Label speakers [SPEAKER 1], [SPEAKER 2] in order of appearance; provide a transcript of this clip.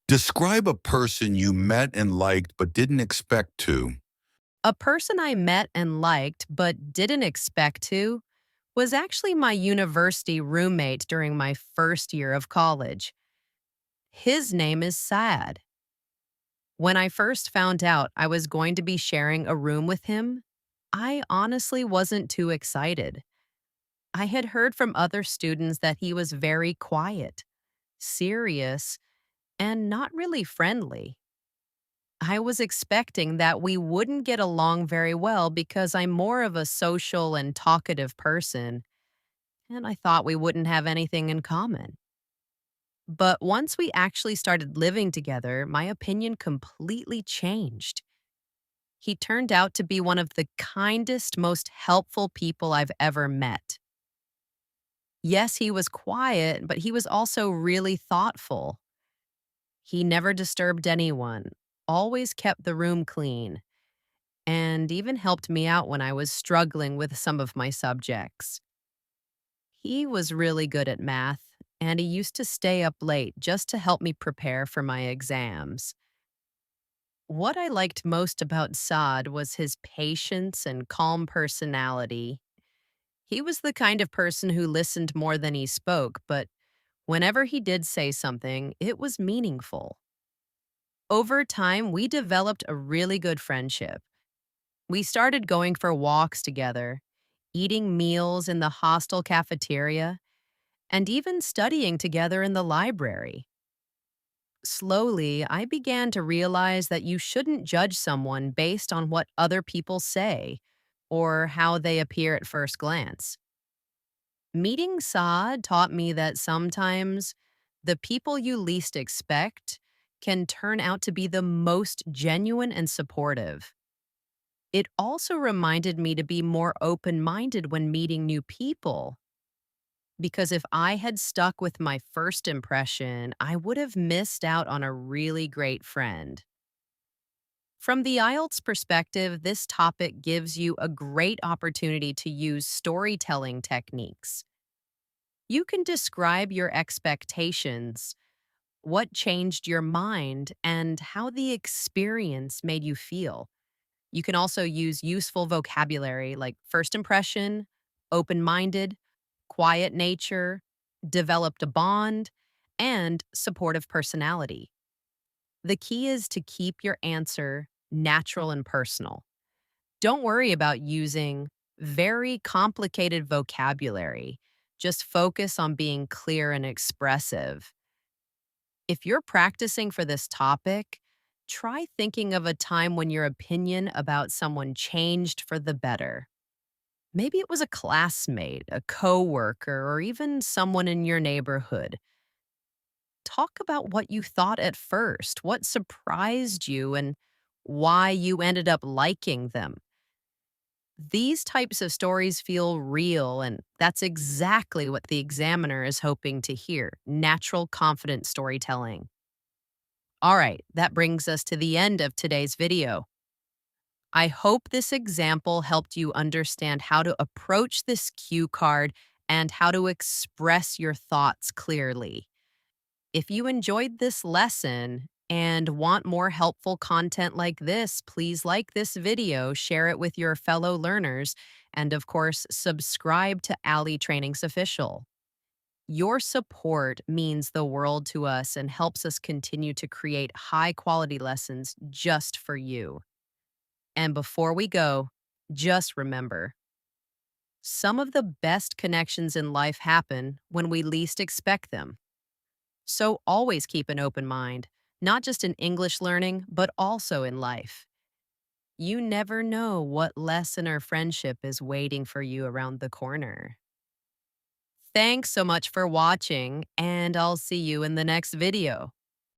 [SPEAKER 1] Describe a person you met and liked but didn't expect to.
[SPEAKER 2] A person I met and liked but didn't expect to was actually my university roommate during my first year of college. His name is Sad. When I first found out I was going to be sharing a room with him, I honestly wasn't too excited. I had heard from other students that he was very quiet, serious, and not really friendly. I was expecting that we wouldn't get along very well because I'm more of a social and talkative person, and I thought we wouldn't have anything in common. But once we actually started living together, my opinion completely changed. He turned out to be one of the kindest, most helpful people I've ever met. Yes, he was quiet, but he was also really thoughtful. He never disturbed anyone, always kept the room clean, and even helped me out when I was struggling with some of my subjects. He was really good at math, and he used to stay up late just to help me prepare for my exams. What I liked most about Saad was his patience and calm personality. He was the kind of person who listened more than he spoke, but whenever he did say something, it was meaningful. Over time, we developed a really good friendship. We started going for walks together, eating meals in the hostel cafeteria, and even studying together in the library. Slowly, I began to realize that you shouldn't judge someone based on what other people say or how they appear at first glance. Meeting Saad taught me that sometimes the people you least expect can turn out to be the most genuine and supportive. It also reminded me to be more open minded when meeting new people, because if I had stuck with my first impression, I would have missed out on a really great friend. From the IELTS perspective, this topic gives you a great opportunity to use storytelling techniques. You can describe your expectations, what changed your mind, and how the experience made you feel. You can also use useful vocabulary like first impression, open minded, quiet nature, developed a bond, and supportive personality. The key is to keep your answer natural and personal. Don't worry about using very complicated vocabulary. Just focus on being clear and expressive. If you're practicing for this topic, try thinking of a time when your opinion about someone changed for the better. Maybe it was a classmate, a coworker, or even someone in your neighborhood. Talk about what you thought at first, what surprised you, and why you ended up liking them. These types of stories feel real, and that's exactly what the examiner is hoping to hear: natural, confident storytelling. All right, that brings us to the end of today's video. I hope this example helped you understand how to approach this cue card and how to express your thoughts clearly. If you enjoyed this lesson and want more helpful content like this, please like this video, share it with your fellow learners, and of course, subscribe to Ali Trainings Official. Your support means the world to us and helps us continue to create high quality lessons just for you. And before we go, just remember, some of the best connections in life happen when we least expect them. So always keep an open mind, not just in English learning, but also in life. You never know what lesson or friendship is waiting for you around the corner. Thanks so much for watching, and I'll see you in the next video.